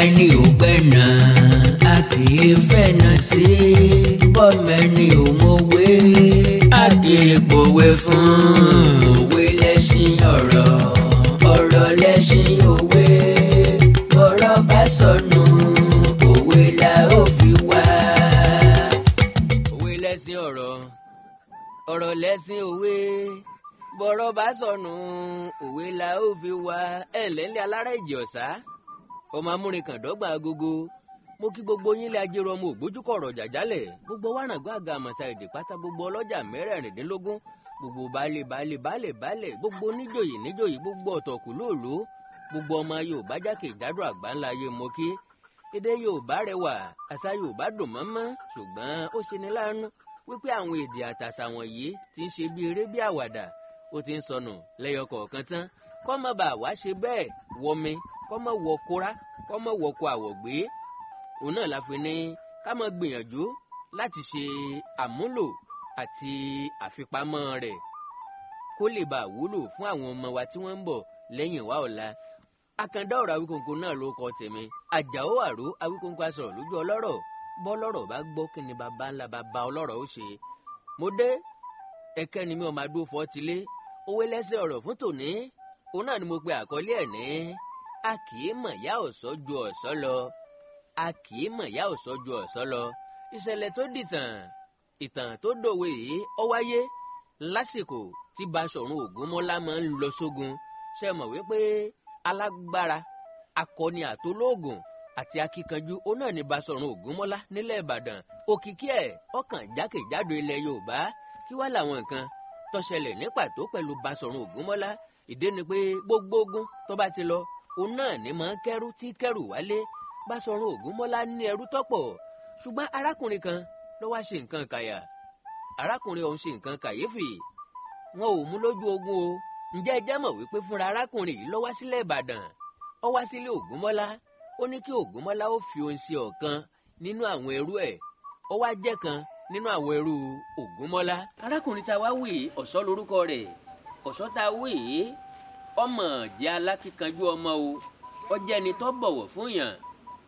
ẹni ò gbẹ̀nà a kì í fẹ̀nà sí bọ́mọ ẹni ò mọ̀wé a kì í pòwe fún òwe lẹ́ṣin ọ̀rọ̀ ọ̀rọ̀ lẹ́ṣin òwe bọ́rọ̀ bá sọnù òwe la ó fi wá. Òwe lẹ́ṣin ọ̀rọ̀ ọ̀rọ̀ lẹ́ṣin òwe bọ́rọ̀ bá sọnù òwe la ó fi wá. Ẹ̀lẹ́lẹ́ alára ìjì ọ̀sá ọmọ amúrin dọ́gba agogo mo kí gbogbo yín lé ajérò ọmọ ògbójúkọ̀rọ̀ jàjálẹ̀ gbogbo wàràngó àga àmọ̀ta èdè pátá gbogbo ọlọ́jà mẹ́rẹ̀ẹ̀rìndínlógún gbogbo baálé gbogbo níjòyè gbogbo ọ̀tọ̀kùlóòló gbogbo ọmọ Yorùbá jákèjádò àgbáńlá ayé mo kí. Èdè Yorùbá rẹwà àṣà Yorùbá dùn mọ́mọ́ ṣùgbọ́n ó ṣeni láàánú wípé àwọn èdè àtàṣà wọ̀nyí ti ń ṣe bí eré bí àwàdà ó ti ń sọnù lẹ́yọ kọ̀ọ̀kan tán kọ́ mọ́ bá wá ṣe bẹ́ẹ̀ wọmi kọ́ mọ́ wọ kóra kọ́ mọ́ wọ kó àwọ̀gbé. Òun náà la fi ní ká máa gbìyànjú láti ṣe àmúlò àti àfipamọ́ rẹ̀ kó lè bá wúlò fún àwọn ọmọ wa tí wọ́n ń bọ̀ lẹ́yìn wa ọ̀la. Àkàndá ọ̀rọ̀ Awíkonko náà ló kọ tèmi Àjàó Àró Awíkonko asọ̀rọ̀ lójú ọlọ́rọ̀ bọ́lọ́rọ̀ bá gbọ́ kí ni bàbá ńlá bàbá ọlọ́rọ̀ ó ṣe. Mo dé ẹ̀kẹ́ ni mi ọmọ adó fọ́ tilé òwe lẹ́sẹ̀ ọ̀rọ̀ fún tòní. Òun náà ni mo pe àkọlé ẹ̀ ní a kì í mọ̀ yá ọ̀sọ́ ju ọ̀sọ́ lọ. A kì í mọ̀ yá ọ̀sọ́ ju ọ̀sọ́ lọ. Ìṣẹ̀lẹ̀ tó dìtàn ìtàn tó dòwe yìí ó wáyé lásìkò tí Baṣọ̀run Ògúnmọ́lá máa ń lọ sógun. Ṣé mọ̀ wípé alágbára akọni àtolóògùn àti akíkanjú òun náà ni Baṣọ̀run Ògúnmọ́lá nílẹ̀ Ìbàdàn. Òkìkí ẹ̀ ọkàn jákèjádò ilẹ̀ Yorùbá. Kí wá làwọn nǹkan tó ṣẹlẹ̀ ní pàtó pẹ̀lú Baṣọ̀run Ògúnmọ́lá? Ìdí ni pé gbogbo ogun tó bá ti lọ òun náà ni máa ń kẹ́rù tí kẹ́rù wálé. Baṣọ̀run Ògúnmọ́lá ní ẹrú tọ́pọ̀ ṣùgbọ́n arákùnrin kan ló wá ṣe nǹkan kàyà. Arákùnrin ọ̀hún ṣe nǹkan kàyéfì. Wọn ò mú lójú ogun o. Ǹjẹ́ ẹ jẹ́ mọ̀ wípé fúnra arákùnrin yìí ló wá sílẹ̀ Ìbàdàn? Ó wá sílé Ògúnmọ́lá. Ó ní kí Ògúnmọ́lá ó fi òun ṣe ọ̀kan nínú àwọn ẹrú ẹ̀. Ó wá jẹ́ kan nínú àwọn ẹrú Ògúnmọ́lá. Arákùnrin tá a wá wí Ọ̀ṣọ́ lórúkọ rẹ̀. Ọ̀ṣọ́ tá a wí ọmọ jẹ́ alákíkanjú ọmọ o. Ó jẹ́ ẹni tó bọ̀wọ̀ fún yàn.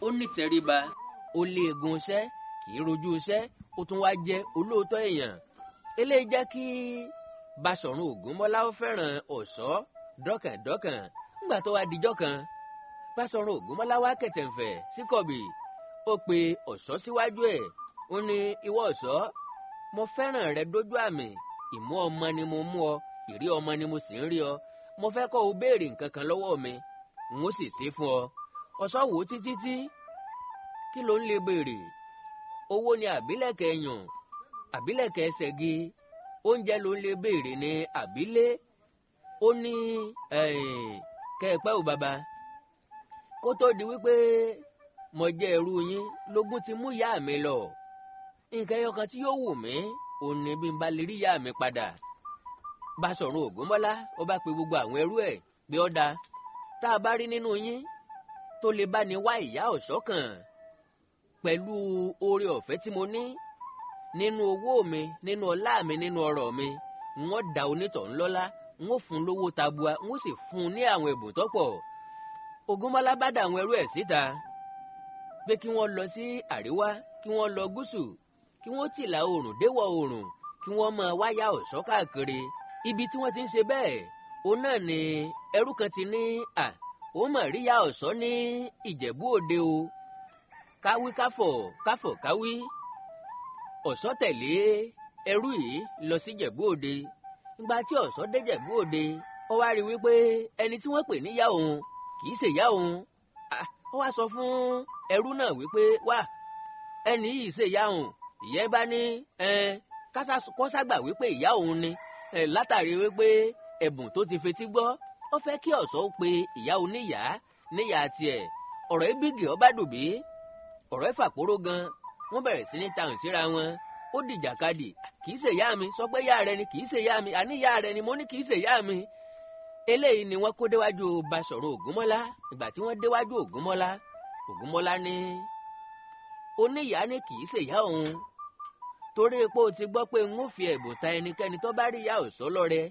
Ó ní tẹríba. Ó lé egun iṣẹ́ kì í rojú iṣẹ́. Ó tún wá jẹ́ olóòótọ́ èèyàn. Eléyìí jẹ́ kí Baṣọ̀run Ògúnmọ́lá ó fẹ́ràn Ọ̀ṣọ́ dọ́kàndọ́kàn. Nígbà tó wá dijọ́ kan Baṣọ̀run Ògúnmọ́lá wá kẹ̀tẹ̀ǹfẹ̀ sí kọ̀bì. Ó pe Ọ̀ṣọ́ síwájú ẹ̀. Ó ní ìwọ Ọ̀ṣọ́ mo fẹ́ràn rẹ dójú àmì. Ìmú ọmọ ni mo mú ọ ìrí ọmọ ni mo sì ń rí ọ. Mo fẹ́ kó o béèrè nǹkan kan lọ́wọ́ mi n ó sì ṣe fún ọ. Ọ̀ṣọ́ wò títí kí ló ń lè béèrè? Owó ni àbílẹ̀kẹ̀ yàn àbílẹ̀kẹ̀ ṣẹ̀gi oúnjẹ ló ń lè béèrè ní àbílé. Ó ní kẹ́ẹ̀pẹ́ ò bàbá kó tó di wípé mo jẹ́ ẹrú yín lógún ti mú ìyá mi lọ. Nǹkan ẹyọ kan tí yóò wù mí òun ni bí n bá lè rí ìyá mi padà. Baṣọ̀run Ògúnmọ́lá ó bá pe gbogbo àwọn ẹrú ẹ̀ pé ó dáa tá a bá rí nínú yín tó lè bá ní wá ìyá Ọ̀ṣọ́ kan pẹ̀lú oore ọ̀fẹ́ tí mo ní nínú owó mi nínú ọlá mi nínú ọrọ̀ mi n ó dá onítọ̀hún lọ́lá n ó fún lówó tabua n ó sì fún un ní àwọn ẹ̀bùn tó pọ̀. Ògúnmọ́lá bá dá àwọn ẹrú ẹ̀ síta pé kí wọ́n lọ sí àríwá kí wọ́n lọ gúúsù kí wọ́n tìlà oòrùn déwọ̀ oòrùn kí wọ́n máa wáyà Ọ̀ṣọ́ káàkiri. Ibi tí wọ́n ti ń ṣe bẹ́ẹ̀ òun náà ni ẹrú kan ti ní ó mà rí ìyá Ọ̀ṣọ́ ní Ìjẹ̀bú Òde o. Káwí káfọ̀ káwí. Ọ̀ṣọ́ tẹ̀lé ẹrú yìí lọ sí Ìjẹ̀bú Òde. Ìgbà tí Ọ̀ṣọ́ dé Ìjẹ̀bú Òde ó wá rí wípé ẹni tí wọ́n pè ní ìyá òun kì í ṣe ìyá òun. Ó wá sọ fún ẹrú náà wípé wá ẹni yìí ṣe ìyá òun. Ìyẹn bá ní kọ́ságbà wípé ìyá òun ni látàrí wípé ẹ̀bùn tó ti fetí gbọ́. Ó fẹ́ kí Ọ̀ṣọ́ pe ìyá oníyàá níyà tiẹ̀. Ọ̀rọ̀ ibìgì ọba dùbí ọ̀rọ̀ ìfàpóró gan. Wọ́n bẹ̀rẹ̀ sí ní tàùn síra wọn. Ó dìjàkadì kì í ṣe ìyá mi sọ pé ìyá rẹ ni kì í ṣe ìyá mi àní ìyá rẹ ni mo ní kì í ṣe ìyá mi. Eléyìí ni wọ́n kó déwájú Baṣọ̀run Ògúnmọ́lá. Ìgbà tí wọ́n déwájú Ògúnmọ́lá ní oníyàá ní kì í ṣe ìyá òun torí pé o ti gbọ́ pé n ó fi ẹ̀bùn ta ẹnikẹ́ni tó bá rí ìyá Ọ̀ṣọ́ lọ́rẹ.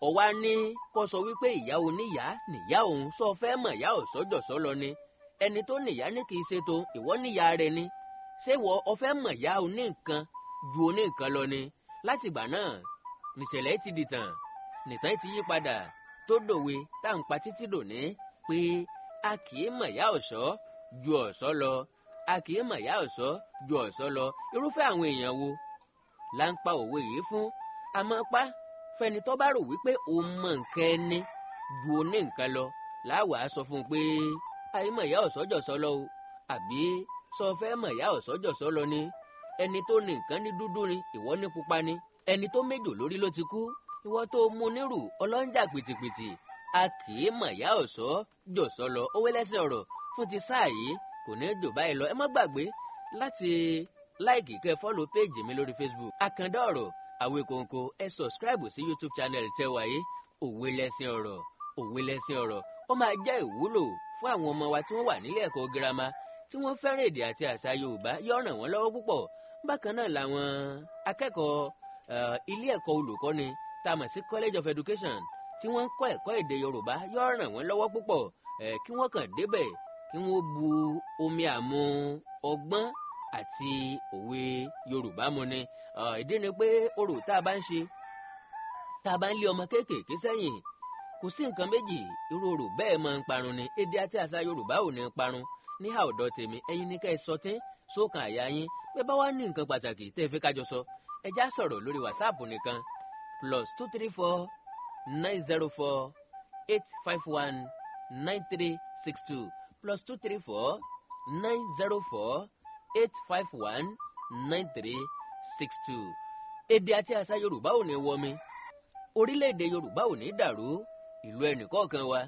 Ọ̀wá ní kó sọ wípé ìyá oníyàá nìyá òun sọ fẹ́ mọ̀ ìyá Ọ̀ṣọ́ jọ̀ṣọ́ lọ ni. ẹni tó níyà ní kì í ṣe tó ìwọ níyà rẹ̀ ni ṣé wọ ọ fẹ́ mọ̀ yá oní nǹkan ju oní nǹkan lọ ni. láti ìgbà náà nìṣẹ̀lẹ̀ ti dìtàn nìtàn ti yí padà tó dòwe tá à ń pa títí dòní pé a kì í mọ̀ yá ọ̀ṣọ́ ju ọ̀ṣọ́ lọ, a kì í mọ̀ yá ọ̀ṣọ́ ju ọ̀ṣọ́ lọ. irúfẹ́ àwọn èèyàn wo là ń pa òwe yìí fún? àmọ́ pa fẹ́ni tó bá rò wípé òun mọ̀ nǹkan ẹni ju oní nǹkan lọ láwàá sọ fún un pé àìmọ̀ ìyá ọ̀ṣọ́ jọ̀ṣọ́ lọ o, àbí sọ fẹ́ mọ̀ ìyá ọ̀ṣọ́ jọ̀ṣọ́ lọ ni. ẹni tó ní nǹkan ní dúdú ni ìwọ ní pupa ni, ẹni tó méjò lórí ló ti kú ìwọ tó mú nírù ọlọ́njà pìtìpìtì. a kì í mọ̀ ìyá ọ̀ṣọ́ jọ̀ṣọ́ lọ. Òwe lẹ́sìn ọ̀rọ̀ fún ti sáà yìí kò ní jò báyìí lọ. ẹ má gbàgbé láti láìkì kẹ́ fọ́lọ̀ péèjì mi lórí Facebook Àkàndá Ọ̀rọ̀ Àwíkòǹkò. ẹ sọ̀scribe sí YouTube channel tẹ́wàáyé Òwe lẹ́sìn ọ̀rọ̀. Òwe lẹ́sìn ọ̀rọ̀ ó máa jẹ́ ìwúlò fún àwọn ọmọ wa tí wọ́n wà nílé ẹ̀kọ́ girama tí wọ́n fẹ́ràn èdè àti àṣà Yorùbá. yóò ràn wọ́n lọ́wọ́ púpọ̀. bákan náà làwọn akẹ́kọ̀ọ́ ilé ẹ̀kọ́ olùkọ́ni tá a mọ̀ sí College of Education tí wọ́n ń kọ́ ẹ̀kọ́ èdè Yorùbá yóò ràn wọ́n lọ́wọ́ púpọ̀. kí wọ́n kàn débẹ̀ kí wọ́n bu omi àmu ọgbọ́n àti òwe Yorùbá mu ni. ìdí ni pé orò tá a bá ń ṣe tá a bá ń lé ọmọ kéékèèké sẹ́yìn kò sí nǹkan méjì irú orò bẹ́ẹ̀ máa ń parun ni. èdè àti àṣà Yorùbá ò ní parun. ní àọ̀dọ̀ tèmi ẹ̀yin ní ká ẹ sọ tí sókàn àyà yín pé bá wá ní nǹkan pàtàkì tẹ́ ẹ fi kájọ sọ ẹ já sọ̀rọ̀ lórí WhatsApp nìkan +234 904 851 9362 +234 904 851 9362. èdè àti àṣà Yorùbá ò ní wọmi, orílẹ̀-èdè Yorùbá ò ní dàrú, ìlú ẹnìkọ̀ọ̀kan wa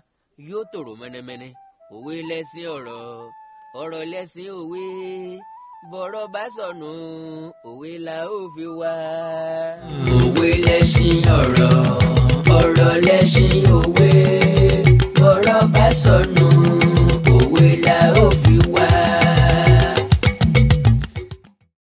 yóò tòrò mẹ́nẹ́mẹ́nẹ́. Òwe lẹ́sìn ọ̀rọ̀, ọ̀rọ̀ lẹ́sìn òwe, bọ̀rọ̀ bá sọnù òwe la ó fi wá. Òwe lẹ́sìn ọ̀rọ̀.